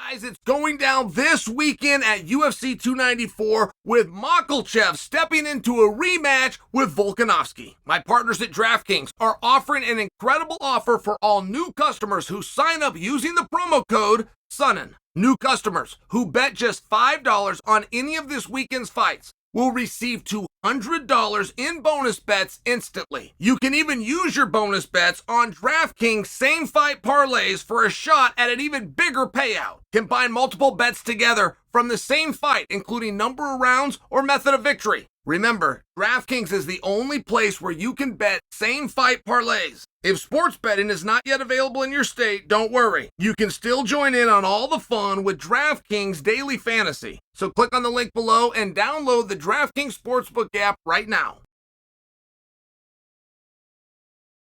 Guys, it's going down this weekend at UFC 294 with Makhachev stepping into a rematch with Volkanovski. My partners at DraftKings are offering an incredible offer for all new customers who sign up using the promo code Sonnen. New customers who bet just $5 on any of this weekend's fights will receive $200 in bonus bets instantly. You can even use your bonus bets on DraftKings same fight parlays for a shot at an even bigger payout. Combine multiple bets together from the same fight, including number of rounds or method of victory. Remember, DraftKings is the only place where you can bet same fight parlays. If sports betting is not yet available in your state, don't worry. You can still join in on all the fun with DraftKings Daily Fantasy. So click on the link below and download the DraftKings Sportsbook app right now.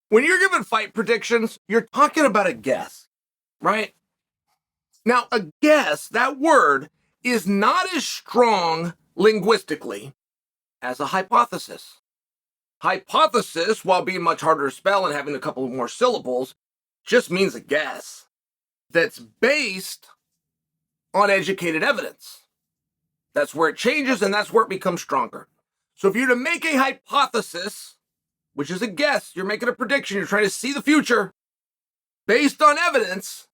When you're giving fight predictions, you're talking about a guess, right? Now, a guess, that word, is not as strong linguistically as a hypothesis. Hypothesis, while being much harder to spell and having a couple more syllables, just means a guess that's based on educated evidence. That's where it changes and that's where it becomes stronger. So if you're to make a hypothesis, which is a guess, you're making a prediction, you're trying to see the future based on evidence,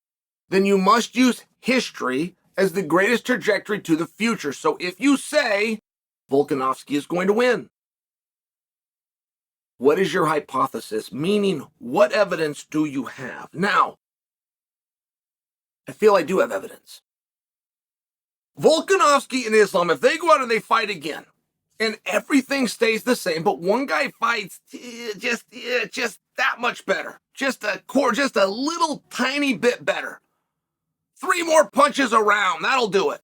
then you must use history as the greatest trajectory to the future. So if you say Volkanovski is going to win, what is your hypothesis? Meaning, what evidence do you have? Now, I feel I do have evidence. Volkanovski and Islam, if they go out and they fight again, and everything stays the same, but one guy fights just that much better, just a little tiny bit better. 3 more punches around, that'll do it.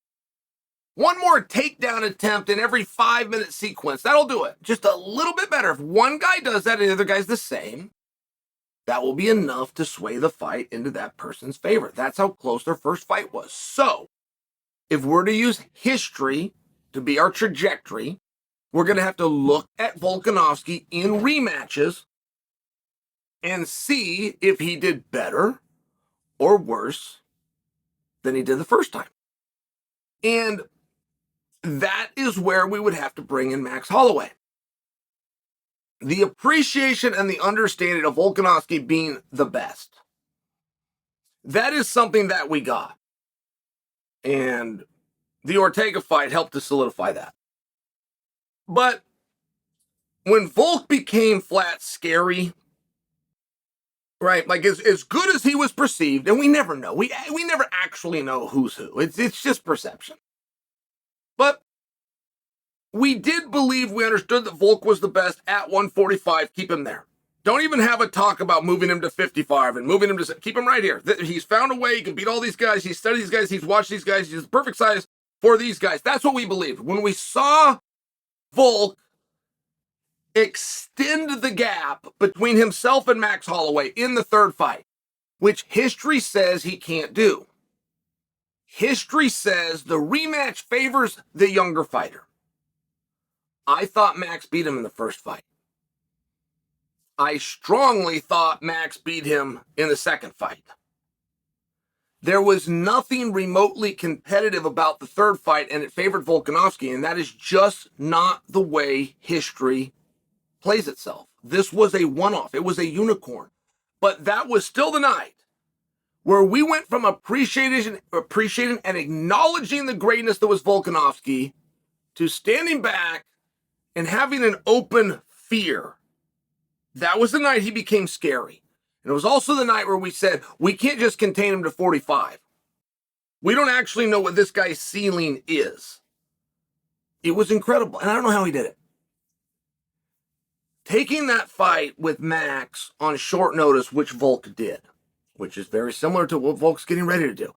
1 more takedown attempt in every 5-minute sequence. That'll do it. Just a little bit better. If one guy does that and the other guy's the same, that will be enough to sway the fight into that person's favor. That's how close their first fight was. So, if we're to use history to be our trajectory, we're going to have to look at Volkanovski in rematches and see if he did better or worse than he did the first time. And that is where we would have to bring in Max Holloway. The appreciation and the understanding of Volkanovski being the best. That is something that we got. And the Ortega fight helped to solidify that. But when Volk became flat scary, right, like as good as he was perceived, and we never know. We never actually know who's who. It's just perception. But we did believe we understood that Volk was the best at 145. Keep him there. Don't even have a talk about moving him to 55 and moving him to... Keep him right here. He's found a way. He can beat all these guys. He's studied these guys. He's watched these guys. He's the perfect size for these guys. That's what we believed. When we saw Volk extend the gap between himself and Max Holloway in the third fight, which history says he can't do. History says the rematch favors the younger fighter. I thought Max beat him in the first fight. I strongly thought Max beat him in the second fight. There was nothing remotely competitive about the third fight, and it favored Volkanovski, and that is just not the way history plays itself. This was a one-off. It was a unicorn. But that was still the night where we went from appreciating and acknowledging the greatness that was Volkanovski to standing back and having an open fear. That was the night he became scary. And it was also the night where we said, we can't just contain him to 45. We don't actually know what this guy's ceiling is. It was incredible. And I don't know how he did it. Taking that fight with Max on short notice, which Volk did, which is very similar to what Volk's getting ready to do,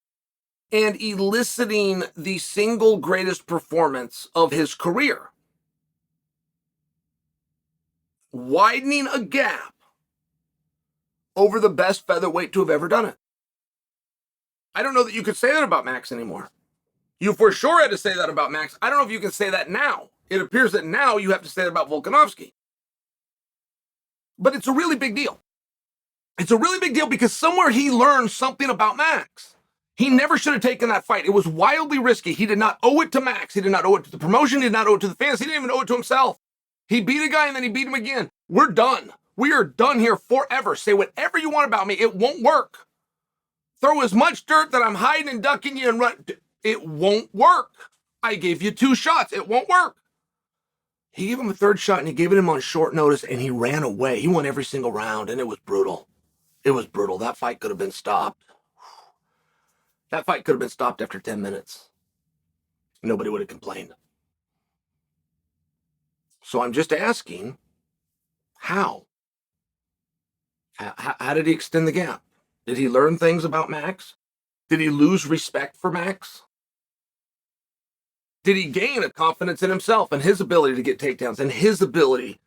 and eliciting the single greatest performance of his career. Widening a gap over the best featherweight to have ever done it. I don't know that you could say that about Max anymore. You for sure had to say that about Max. I don't know if you can say that now. It appears that now you have to say that about Volkanovski. But it's a really big deal. It's a really big deal because somewhere he learned something about Max. He never should have taken that fight. It was wildly risky. He did not owe it to Max. He did not owe it to the promotion. He did not owe it to the fans. He didn't even owe it to himself. He beat a guy and then he beat him again. We're done. We are done here forever. Say whatever you want about me. It won't work. Throw as much dirt that I'm hiding and ducking you and run. It won't work. I gave you 2 shots. It won't work. He gave him a 3rd shot and he gave it him on short notice and he ran away. He won every single round and it was brutal. It was brutal. That fight could have been stopped. That fight could have been stopped after 10 minutes. Nobody would have complained. So I'm just asking, how? How did he extend the gap? Did he learn things about Max? Did he lose respect for Max? Did he gain a confidence in himself and his ability to get takedowns and his ability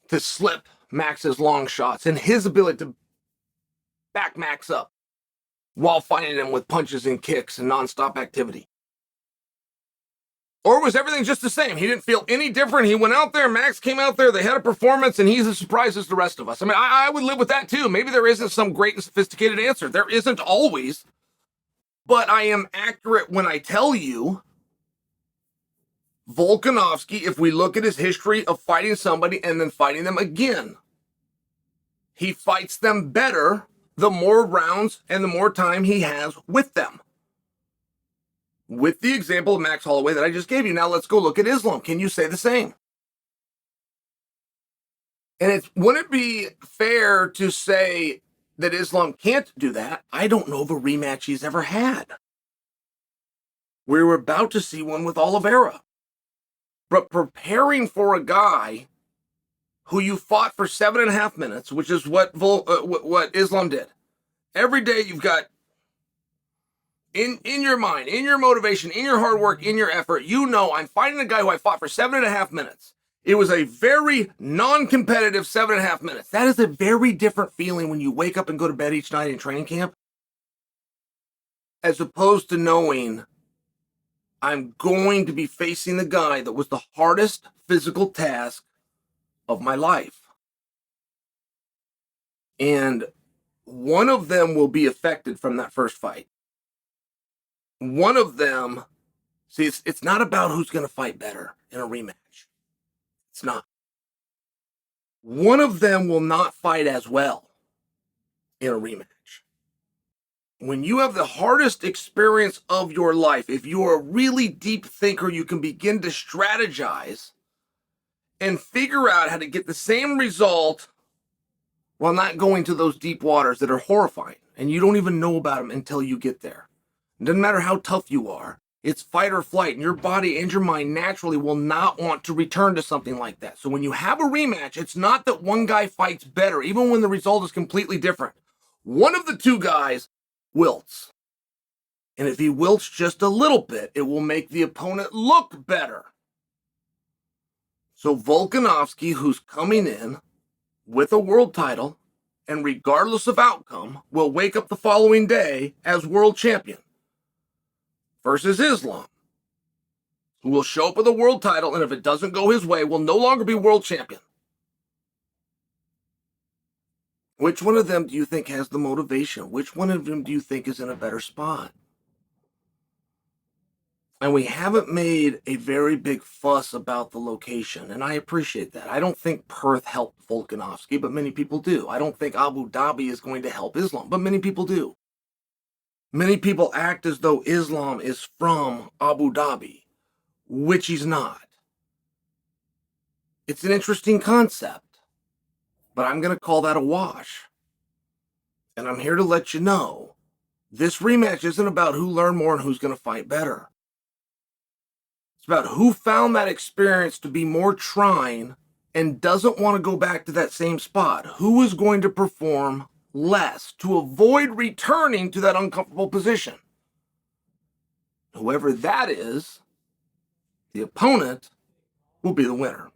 to slip Max's long shots and his ability to back Max up while fighting him with punches and kicks and nonstop activity? Or was everything just the same? He didn't feel any different. He went out there, Max came out there, they had a performance, and he's as surprised as the rest of us. I mean, I would live with that too. Maybe there isn't some great and sophisticated answer. There isn't always. But I am accurate when I tell you, Volkanovski, if we look at his history of fighting somebody and then fighting them again, he fights them better the more rounds and the more time he has with them. With the example of Max Holloway that I just gave you. Now let's go look at Islam. Can you say the same? And wouldn't it be fair to say that Islam can't do that? I don't know of a rematch he's ever had. We were about to see one with Oliveira. But preparing for a guy who you fought for 7.5 minutes, which is what Islam did. Every day you've got in your mind, in your motivation, in your hard work, in your effort, you know I'm fighting a guy who I fought for 7.5 minutes. It was a very non-competitive 7.5 minutes. That is a very different feeling when you wake up and go to bed each night in training camp, as opposed to knowing I'm going to be facing the guy that was the hardest physical task of my life. And one of them will be affected from that first fight. One of them, see, it's not about who's going to fight better in a rematch. It's not. One of them will not fight as well in a rematch. When you have the hardest experience of your life, if you're a really deep thinker, you can begin to strategize and figure out how to get the same result while not going to those deep waters that are horrifying. And you don't even know about them until you get there. It doesn't matter how tough you are. It's fight or flight, and your body and your mind naturally will not want to return to something like that. So when you have a rematch, it's not that one guy fights better, even when the result is completely different. One of the two guys wilts. And if he wilts just a little bit, it will make the opponent look better. So Volkanovski, who's coming in with a world title, and regardless of outcome, will wake up the following day as world champion, versus Islam, who will show up with a world title, and if it doesn't go his way, will no longer be world champion. Which one of them do you think has the motivation? Which one of them do you think is in a better spot? And we haven't made a very big fuss about the location, and I appreciate that. I don't think Perth helped Volkanovski, but many people do. I don't think Abu Dhabi is going to help Islam, but many people do. Many people act as though Islam is from Abu Dhabi, which he's not. It's an interesting concept, but I'm going to call that a wash. And I'm here to let you know, this rematch isn't about who learned more and who's going to fight better. It's about who found that experience to be more trying and doesn't want to go back to that same spot. Who is going to perform less to avoid returning to that uncomfortable position. Whoever that is, the opponent will be the winner.